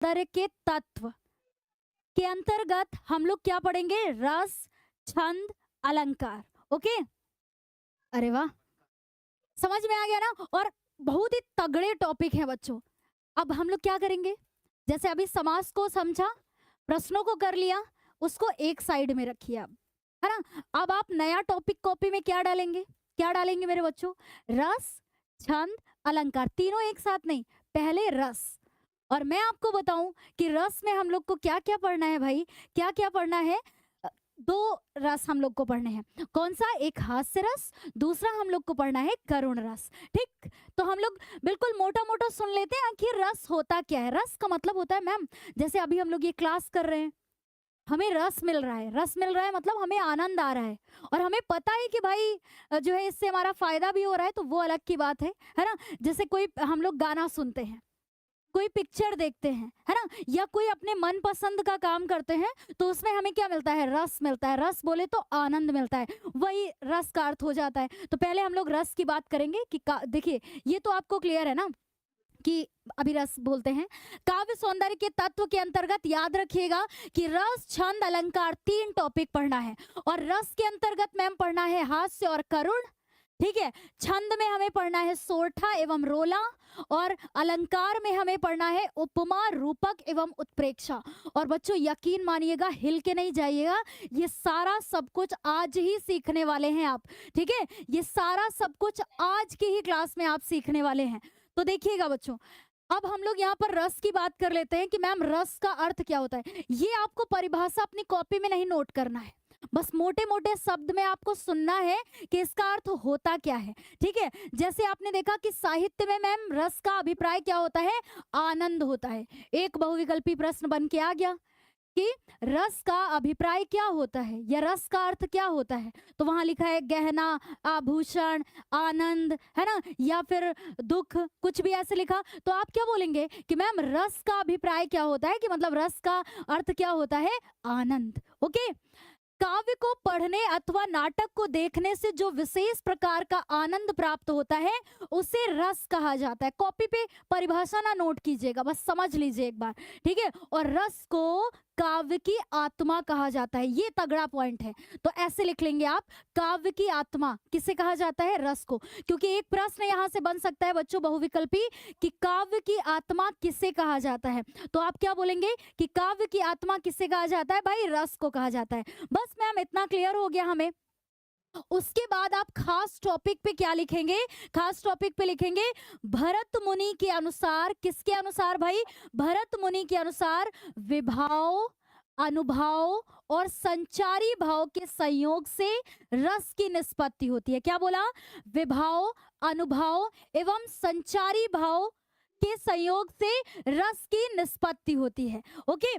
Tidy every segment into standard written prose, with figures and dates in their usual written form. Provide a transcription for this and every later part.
सौंदर्य के तत्व के अंतर्गत हम लोग क्या पढ़ेंगे? रस, छंद, अलंकार। ओके, अरे वाह, समझ में आ गया ना? और बहुत ही तगड़े टॉपिक है बच्चों। अब हम लोग क्या करेंगे? जैसे अभी समास को समझा, प्रश्नों को कर लिया, उसको एक साइड में रखिए अब, है ना? अब आप नया टॉपिक कॉपी में क्या डालेंगे? क्या डालेंगे मेरे बच्चों? रस, छंद, अलंकार, तीनों एक साथ नहीं, पहले रस। और मैं आपको बताऊं कि रस में हम लोग को क्या क्या पढ़ना है भाई, क्या क्या पढ़ना है? अ, दो रस हम लोग को पढ़ने हैं। कौन सा? एक हास्य रस, दूसरा हम लोग को पढ़ना है करुण रस। ठीक, तो हम लोग बिल्कुल मोटा मोटा सुन लेते हैं आखिर रस होता क्या है। रस का मतलब होता है मैम, जैसे अभी हम लोग ये क्लास कर रहे हैं, हमें रस मिल रहा है, रस मिल रहा है मतलब हमें आनंद आ रहा है, और हमें पता है कि भाई जो है इससे हमारा फायदा भी हो रहा है, तो वो अलग की बात है ना? जैसे कोई हम लोग गाना सुनते हैं, कोई पिक्चर देखते हैं, है ना, या कोई अपने मन पसंद का काम करते हैं, तो उसमें हमें क्या मिलता है? रस मिलता है। रस बोले तो आनंद मिलता है, वही रस का अर्थ हो जाता है। तो पहले हम लोग रस की बात करेंगे कि देखिए, ये तो आपको क्लियर है ना कि अभी रस बोलते हैं। काव्य सौंदर्य के तत्व के अंतर्गत याद रखिएगा कि रस, छंद, अलंकार, तीन टॉपिक पढ़ना है। और रस के अंतर्गत मैम पढ़ना है हास्य और करुण, ठीक है। छंद में हमें पढ़ना है सोरठा एवं रोला, और अलंकार में हमें पढ़ना है उपमा, रूपक एवं उत्प्रेक्षा। और बच्चों यकीन मानिएगा, हिल के नहीं जाइएगा, ये सारा सब कुछ आज ही सीखने वाले हैं आप, ठीक है। ये सारा सब कुछ आज की ही क्लास में आप सीखने वाले हैं। तो देखिएगा बच्चों, अब हम लोग यहाँ पर रस की बात कर लेते हैं कि मैम रस का अर्थ क्या होता है। ये आपको परिभाषा अपनी कॉपी में नहीं नोट करना है, बस मोटे मोटे शब्द में आपको सुनना है कि इसका अर्थ होता क्या है, ठीक है। जैसे आपने देखा कि साहित्य में मैम रस का अभिप्राय क्या होता है? आनंद होता है। एक बहुविकल्पी प्रश्न बन के आ गया कि रस का अभिप्राय क्या होता है, या रस का अर्थ क्या होता है? तो वहां लिखा है गहना, आभूषण, आनंद, है ना, या फिर दुख, कुछ भी ऐसे लिखा। तो आप क्या बोलेंगे कि मैम रस का अभिप्राय क्या होता है, कि मतलब रस का अर्थ क्या होता है? आनंद। ओके, काव्य को पढ़ने अथवा नाटक को देखने से जो विशेष प्रकार का आनंद प्राप्त होता है, उसे रस कहा जाता है। कॉपी पे परिभाषा ना नोट कीजिएगा, बस समझ लीजिए एक बार, ठीक है। और रस को काव्य की आत्मा कहा जाता है, ये तगड़ा पॉइंट है। तो ऐसे लिख लेंगे आप, काव्य की आत्मा किसे कहा जाता है? रस को। क्योंकि एक प्रश्न यहां से बन सकता है बच्चों बहुविकल्पी, कि काव्य की आत्मा किसे कहा जाता है। तो आप क्या बोलेंगे कि काव्य की आत्मा किसे कहा जाता है? भाई रस को कहा जाता है। बस मैम इतना क्लियर हो गया हमें। उसके बाद आप खास टॉपिक पे क्या लिखेंगे? खास टॉपिक पे लिखेंगे भरत मुनि के अनुसार। किसके अनुसार भाई? भरत मुनि के अनुसार विभाव, अनुभाव और संचारी भाव के संयोग से रस की निष्पत्ति होती है। क्या बोला? विभाव, अनुभाव एवं संचारी भाव के संयोग से रस की निष्पत्ति होती है। ओके,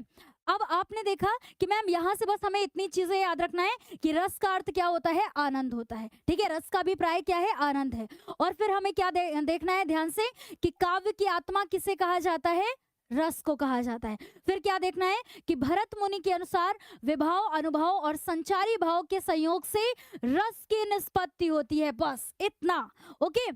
अब आपने देखा कि मैम यहाँ से बस हमें इतनी चीजें याद रखना है कि रस का अर्थ क्या होता है? आनंद होता है, ठीक है। रस का अभिप्राय क्या है? आनंद है। और फिर हमें क्या देखना है ध्यान से, कि काव्य की आत्मा किसे कहा जाता है? रस को कहा जाता है। फिर क्या देखना है कि भरत मुनि के अनुसार विभाव, अनुभव और संचारी भाव के संयोग से रस की निष्पत्ति होती है। बस इतना, ओके।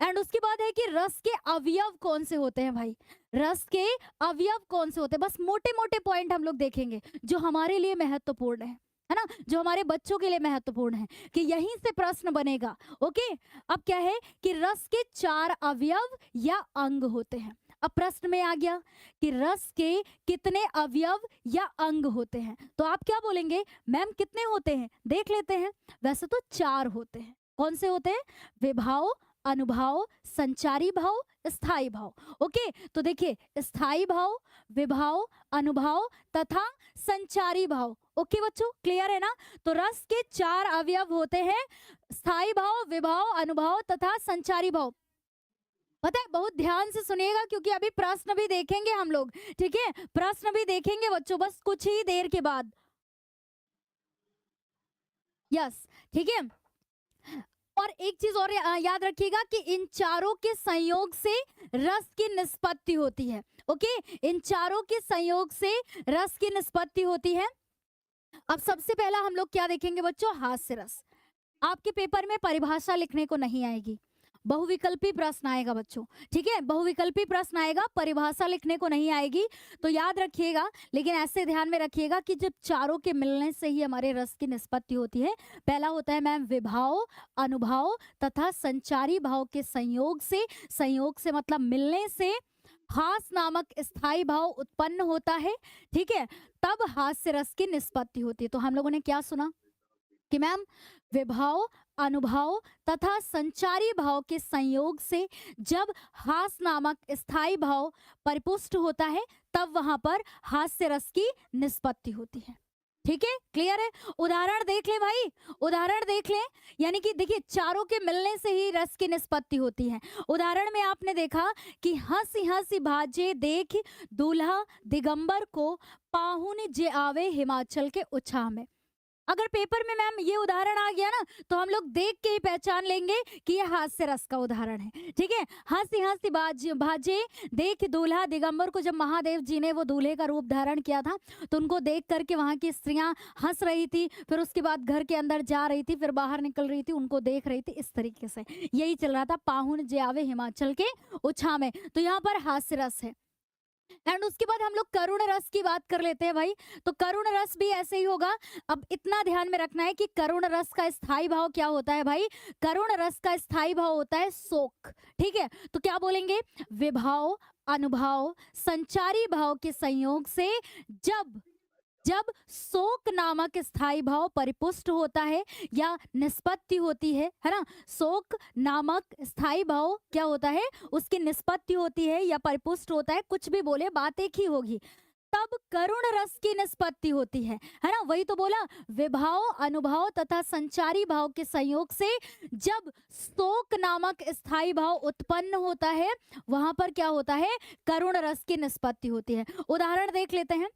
एंड उसके बाद है कि रस के अवयव कौन से होते हैं भाई? रस के अवयव कौन से होते हैं? बस मोटे मोटे पॉइंट हम लोग देखेंगे जो हमारे लिए महत्वपूर्ण है ना, जो हमारे बच्चों के लिए महत्वपूर्ण है, कि यहीं से प्रश्न बनेगा। ओके, अब क्या है कि रस के 4 अवयव या अंग होते हैं। अब प्रश्न में आ गया कि रस के कितने अवयव या अंग होते हैं। तो आप क्या बोलेंगे? मैम कितने होते हैं? देख लेते हैं। वैसे तो 4 होते हैं। कौन से होते हैं? विभाव, अनुभाव, संचारी भाव, स्थायी भाव। ओके, तो देखिए स्थायी भाव, विभाव, अनुभाव तथा संचारी भाव। ओके बच्चों, क्लियर है ना? तो रस के 4 अवयव होते हैं, स्थायी भाव, विभाव, अनुभाव तथा संचारी भाव। पता है, बहुत ध्यान से सुनिएगा क्योंकि अभी प्रश्न भी देखेंगे हम लोग, ठीक है। प्रश्न भी देखेंगे बच्चों, बस कुछ ही देर के बाद। यस, ठीक है। और एक चीज और याद रखिएगा कि इन चारों के संयोग से रस की निष्पत्ति होती है। ओके, इन चारों के संयोग से रस की निष्पत्ति होती है। अब सबसे पहला हम लोग क्या देखेंगे बच्चों? हास्य रस। आपके पेपर में परिभाषा लिखने को नहीं आएगी, बहुविकल्पी प्रश्न आएगा बच्चों, ठीक है, बहुविकल्पी प्रश्न आएगा, परिभाषा लिखने को नहीं आएगी, तो याद रखिएगा। लेकिन ऐसे ध्यान में रखिएगा कि जब चारों के मिलने से ही हमारे रस की निष्पत्ति होती है। पहला होता है मैम विभाव, अनुभाव तथा संचारी भाव के संयोग से मतलब मिलने से हास नामक स्थायी भाव उत्पन्न होता है, ठीक है, तब हास्य रस की निष्पत्ति होती है। तो हम लोगों ने क्या सुना कि मैम विभाव, अनुभाव तथा संचारी भाव के संयोग से जब हास नामक स्थायी भाव परिपुष्ट होता है, तब वहां पर हास्य रस की निष्पत्ति होती है। ठीक है, क्लियर है। उदाहरण देख ले भाई, उदाहरण देख ले, यानी कि देखिए चारों के मिलने से ही रस की निष्पत्ति होती है। उदाहरण में आपने देखा कि हंसी हंसी भाजे देख दूल्हा दिगंबर को, पाहुन जे आवे हिमाचल के उछाह में। अगर पेपर में मैम ये उदाहरण आ गया ना, तो हम लोग देख के ही पहचान लेंगे कि ये हास्य रस का उदाहरण है। ठीक है, हंसी हंसी भाजे देख दूल्हा दिगंबर को, जब महादेव जी ने वो दूल्हे का रूप धारण किया था, तो उनको देख करके वहां की स्त्रियां हंस रही थी, फिर उसके बाद घर के अंदर जा रही थी, फिर बाहर निकल रही थी, उनको देख रही थी, इस तरीके से यही चल रहा था, पाहुन जे आवे हिमाचल के उछा में। तो यहाँ पर हास्य रस है। एंड उसके बाद हम लोग करुण रस की बात कर लेते हैं भाई। तो करुण रस भी ऐसे ही होगा। अब इतना ध्यान में रखना है कि करुण रस का स्थायी भाव क्या होता है भाई, करुण रस का स्थायी भाव होता है शोक। ठीक है, तो क्या बोलेंगे, विभाव, अनुभाव, संचारी भाव के संयोग से जब शोक नामक स्थायी भाव परिपुष्ट होता है या निष्पत्ति होती है ना, शोक नामक स्थायी भाव क्या होता है, उसकी निष्पत्ति होती है या परिपुष्ट होता है, कुछ भी बोले बात एक ही होगी, तब करुण रस की निष्पत्ति होती है ना। वही तो बोला, विभाव, अनुभाव तथा संचारी भाव के संयोग से जब शोक नामक स्थायी भाव उत्पन्न होता है, वहां पर क्या होता है, करुण रस की निष्पत्ति होती है। उदाहरण देख लेते हैं,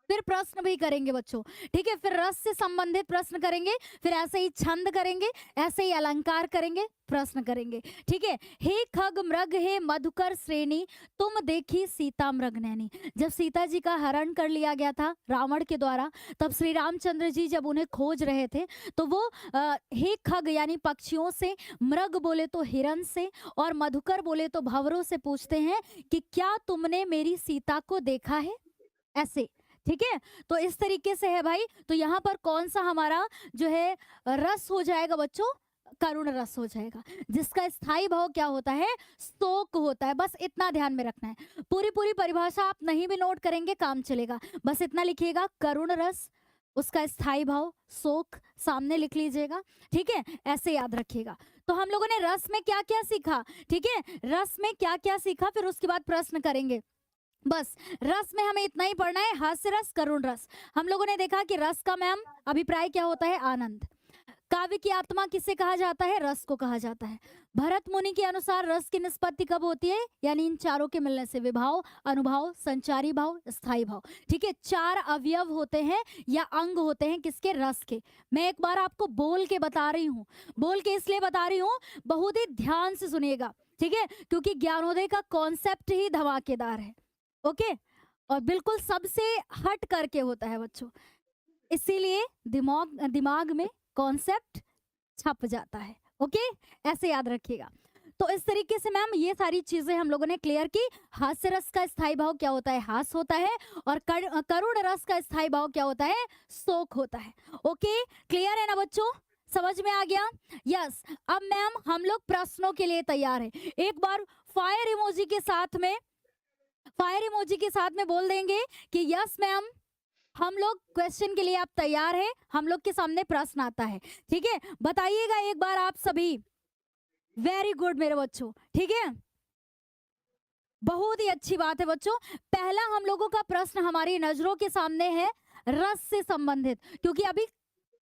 फिर प्रश्न भी करेंगे बच्चों। ठीक है, फिर रस से संबंधित प्रश्न करेंगे, फिर ऐसे ही छंद करेंगे, ऐसे ही अलंकार करेंगे, प्रश्न करेंगे। ठीक है, हे खग मृग हे मधुकर श्रेणी, तुम देखी सीता मृग नैनी। जब सीता जी का हरण कर लिया गया था रावण के द्वारा, तब श्री रामचंद्र जी जब उन्हें खोज रहे थे, तो वो हे खग यानी पक्षियों से, मृग बोले तो हिरण से, और मधुकर बोले तो भंवरों से पूछते हैं कि क्या तुमने मेरी सीता को देखा है, ऐसे। ठीक है, तो इस तरीके से है भाई। तो यहाँ पर कौन सा हमारा जो है रस हो जाएगा बच्चों, करुण रस हो जाएगा, जिसका स्थायी भाव क्या होता है, शोक होता है। बस इतना ध्यान में रखना है। पूरी परिभाषा आप नहीं भी नोट करेंगे काम चलेगा, बस इतना लिखिएगा, करुण रस, उसका स्थायी भाव शोक, सामने लिख लीजिएगा। ठीक है, ऐसे याद रखिएगा। तो हम लोगों ने रस में क्या क्या सीखा, ठीक है, रस में क्या क्या सीखा, फिर उसके बाद प्रश्न करेंगे। बस रस में हमें इतना ही पढ़ना है, हास्य रस, करुण रस। हम लोगों ने देखा कि रस का मैम अभिप्राय क्या होता है, आनंद। काव्य की आत्मा किसे कहा जाता है, रस को कहा जाता है। भरत मुनि के अनुसार रस की निष्पत्ति कब होती है, यानी इन चारों के मिलने से, विभाव, अनुभाव, संचारी भाव, स्थायी भाव। ठीक है, 4 अवयव होते हैं या अंग होते हैं किसके, रस के। मैं एक बार आपको बोल के बता रही हूँ, बोल के इसलिए बता रही हूँ, बहुत ही ध्यान से सुनिएगा। ठीक है, क्योंकि ज्ञानोदय का कॉन्सेप्ट ही धमाकेदार है। ओके, और बिल्कुल सबसे हट करके होता है बच्चों, इसीलिए दिमाग में कॉन्सेप्ट छप जाता है। ओके, ऐसे याद रखिएगा। तो इस तरीके से मैम ये सारी चीजें हम लोगों ने क्लियर की। हास्य रस का स्थायी भाव क्या होता है, हास होता है, और करुण रस का स्थायी भाव क्या होता है, शोक होता है। ओके, क्लियर है ना बच्चों, समझ में आ गया। यस, अब मैम हम लोग प्रश्नों के लिए तैयार है। एक बार फायर इमोजी के साथ में बोल देंगे कि यस मैम, हम लोग क्वेश्चन के लिए आप तैयार हैं, हम लोग के सामने प्रश्न आता है। ठीक है, बताइएगा एक बार आप सभी। वेरी गुड मेरे बच्चों, ठीक है, बहुत ही अच्छी बात है बच्चों। पहला हम लोगों का प्रश्न हमारी नजरों के सामने है रस से संबंधित, क्योंकि अभी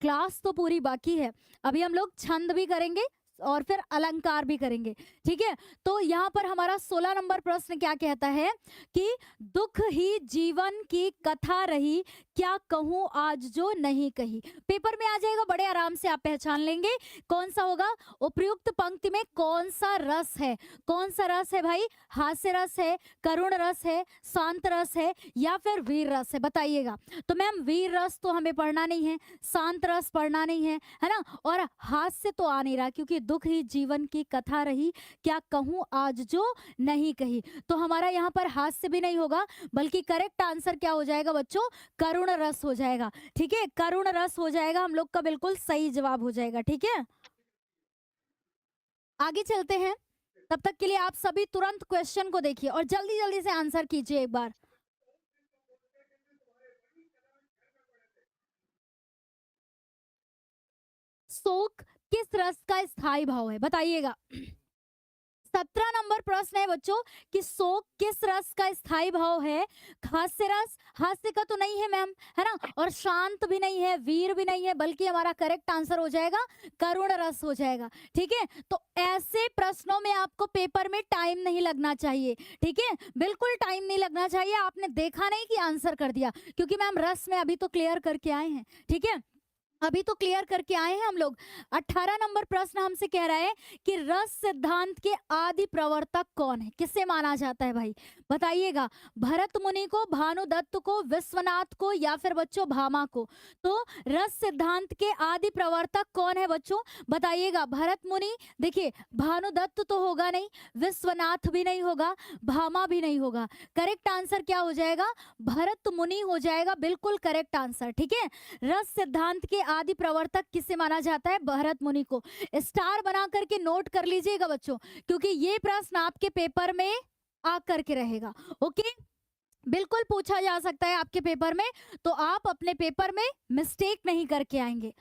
क्लास तो पूरी बाकी है, अभी हम लोग छंद भी करेंगे और फिर अलंकार भी करेंगे। ठीक है, तो यहाँ पर हमारा 16 नंबर प्रश्न क्या कहता है कि दुख ही जीवन की कथा रही, क्या कहूँ आज जो नहीं कही। पेपर में आ जाएगा, बड़े आराम से आप पहचान लेंगे कौन सा होगा। उपर्युक्त पंक्ति में कौन सा रस है, कौन सा रस है भाई, हास्य रस है, करुण रस है, शांत रस है, या फिर वीर रस है, बताइएगा। तो मैम वीर रस तो हमें पढ़ना नहीं है, शांत रस पढ़ना नहीं है, है ना, और हास्य तो आ नहीं रहा, क्योंकि दुख ही जीवन की कथा रही, क्या कहूँ आज जो नहीं कही। तो हमारा यहाँ पर हास्य भी नहीं होगा, बल्कि करेक्ट आंसर क्या हो जाएगा बच्चों, करुण रस हो जाएगा। ठीक है, करुण रस हो जाएगा, हम लोग का बिल्कुल सही जवाब हो जाएगा। ठीक है, आगे चलते हैं। तब तक के लिए आप सभी तुरंत क्वेश्चन को देखिए और जल्दी जल्दी से आंसर कीजिए एक बार। शोक किस रस का स्थायी भाव है, बताइएगा। 17 नंबर प्रश्न है बच्चों कि शोक किस रस का स्थायी भाव है। हास्य रस, हास्य का तो नहीं है मैम, है ना, और शांत भी नहीं है, वीर भी नहीं है, बल्कि हमारा करेक्ट आंसर हो जाएगा करुण रस हो जाएगा। ठीक है, तो ऐसे प्रश्नों में आपको पेपर में टाइम नहीं लगना चाहिए। ठीक है, बिल्कुल टाइम नहीं लगना चाहिए। आपने देखा नहीं कि आंसर कर दिया, क्योंकि मैम रस में अभी तो क्लियर करके आए हैं। ठीक है, अभी तो क्लियर करके आए हैं हम लोग। 18 नंबर प्रश्न हमसे कह रहा है कि रस सिद्धांत के आदि प्रवर्तक कौन है, किससे माना जाता है भाई, बताइएगा। भरत मुनि को, भानुदत्त को, विश्वनाथ को, या फिर बच्चों भामा को। तो रस सिद्धांत के आदि प्रवर्तक कौन है बच्चों, बताइएगा। भरत मुनि, देखिए भानुदत्त तो होगा नहीं, विश्वनाथ भी नहीं होगा, भामा भी नहीं होगा। करेक्ट आंसर क्या हो जाएगा, भरत मुनि हो जाएगा, बिल्कुल करेक्ट आंसर। ठीक है, रस सिद्धांत के आदि प्रवर्तक किसे माना जाता है, भरत मुनि को। स्टार बना करके नोट कर लीजिएगा बच्चों, क्योंकि ये प्रश्न आपके पेपर में आ करके रहेगा। ओके, बिल्कुल पूछा जा सकता है आपके पेपर में, तो आप अपने पेपर में मिस्टेक नहीं करके आएंगे।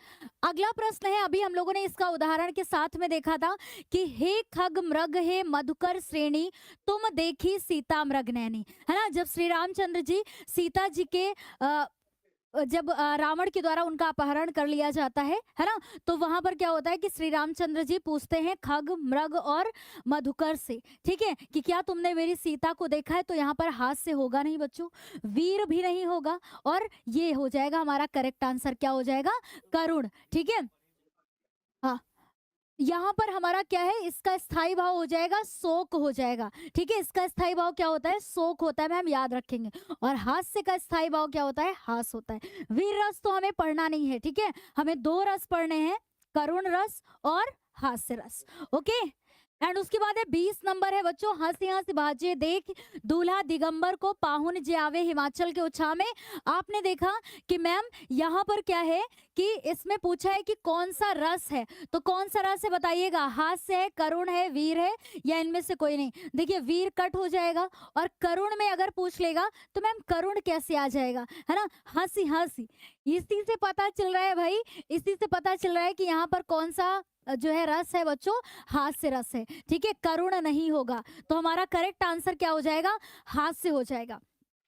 अगला प्रश्न है, अभी हम लोगों ने इसका उदाहरण के साथ में देखा था कि हे खग मृग हे मधुकर श्रेणी, तुम देखी सीता मृग नैनी, है ना। जब श्री रामचंद्र जी सीता जी के जब रावण के द्वारा उनका अपहरण कर लिया जाता है ना, तो वहां पर क्या होता है कि श्री रामचंद्र जी पूछते हैं खग मृग और मधुकर से, ठीक है, कि क्या तुमने मेरी सीता को देखा है। तो यहाँ पर हाथ से होगा नहीं बच्चों, वीर भी नहीं होगा, और ये हो जाएगा हमारा करेक्ट आंसर, क्या हो जाएगा, करुण। ठीक है, हाँ, यहाँ पर हमारा क्या है, इसका स्थायी भाव हो जाएगा शोक हो जाएगा। ठीक है, इसका स्थायी भाव क्या होता है, शोक होता है, मैम याद रखेंगे। और हास्य का स्थायी भाव क्या होता है, हास होता है। वीर रस तो हमें पढ़ना नहीं है। ठीक है, हमें दो रस पढ़ने हैं, करुण रस और हास्य रस। ओके, एंड उसके बाद है 20 नंबर है बच्चों, हंसी हंस बाजे देख दूल्हा दिगंबर को पाहुन जे आवे हिमाचल के उछा में। आपने देखा कि मैम यहाँ पर क्या है कि इसमें पूछा है कि कौन सा रस है, तो कौन सा रस है बताइएगा, हास्य है, करुण है, वीर है, या इनमें से कोई नहीं। देखिए वीर कट हो जाएगा, और करुण में अगर पूछ लेगा तो मैम करुण कैसे आ जाएगा, है ना। हंसी हंसी, इसी से पता चल रहा है भाई, इसी से पता चल रहा है कि यहाँ पर कौन सा जो है रस है बच्चों, हास्य रस है। ठीक है, करुण नहीं होगा, तो हमारा करेक्ट आंसर क्या हो जाएगा, हास्य हो जाएगा।